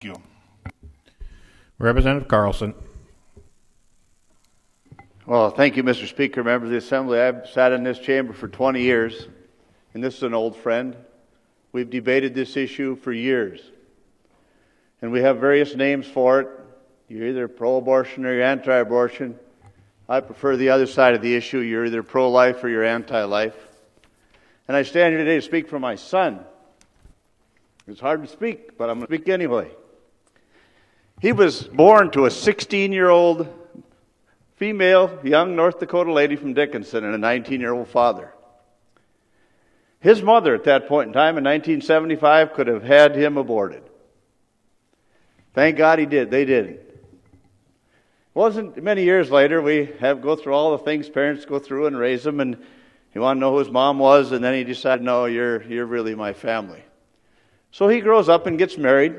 you. Representative Carlson. Well, thank you, Mr. Speaker, members of the Assembly. I've sat in this chamber for 20 years, and this is an old friend. We've debated this issue for years, and we have various names for it. You're either pro-abortion or you're anti-abortion. I prefer the other side of the issue. You're either pro-life or you're anti-life. And I stand here today to speak for my son. It's hard to speak, but I'm going to speak anyway. He was born to a 16-year-old female, young North Dakota lady from Dickinson and a 19-year-old father. His mother at that point in time, in 1975, could have had him aborted. Thank God he did. They didn't. It wasn't many years later, we go through all the things parents go through and raise them, and he wanted to know who his mom was, and then he decided, no, you're really my family. So he grows up and gets married,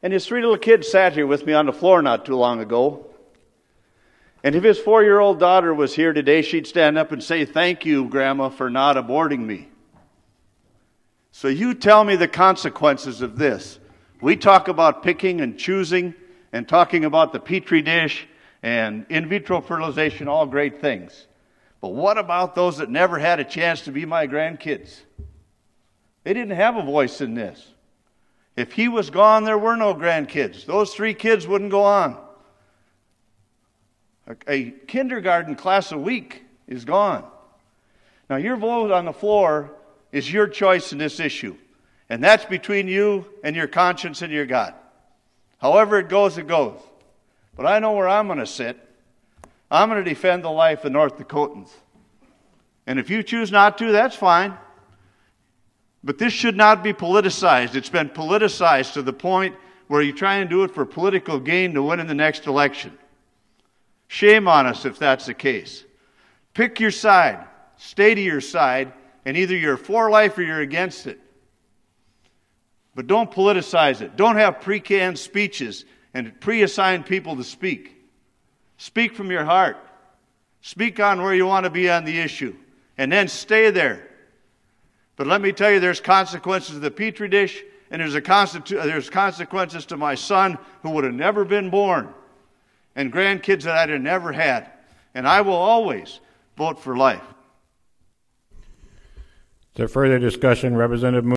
and his 3 little kids sat here with me on the floor not too long ago. And if his 4-year-old daughter was here today, she'd stand up and say, thank you, Grandma, for not aborting me. So you tell me the consequences of this. We talk about picking and choosing and talking about the Petri dish and in vitro fertilization, all great things. But what about those that never had a chance to be my grandkids? They didn't have a voice in this. If he was gone, there were no grandkids. Those 3 kids wouldn't go on. A kindergarten class a week is gone. Now, your vote on the floor is your choice in this issue. And that's between you and your conscience and your God. However it goes, it goes. But I know where I'm going to sit. I'm going to defend the life of North Dakotans. And if you choose not to, that's fine. But this should not be politicized. It's been politicized to the point where you try and do it for political gain to win in the next election. Shame on us if that's the case. Pick your side. Stay to your side. And either you're for life or you're against it. But don't politicize it. Don't have pre-canned speeches and pre-assign people to speak. Speak from your heart. Speak on where you want to be on the issue. And then stay there. But let me tell you, there's consequences to the Petri dish, and there's consequences to my son who would have never been born, and grandkids that I'd have never had. And I will always vote for life. Is there further discussion, Representative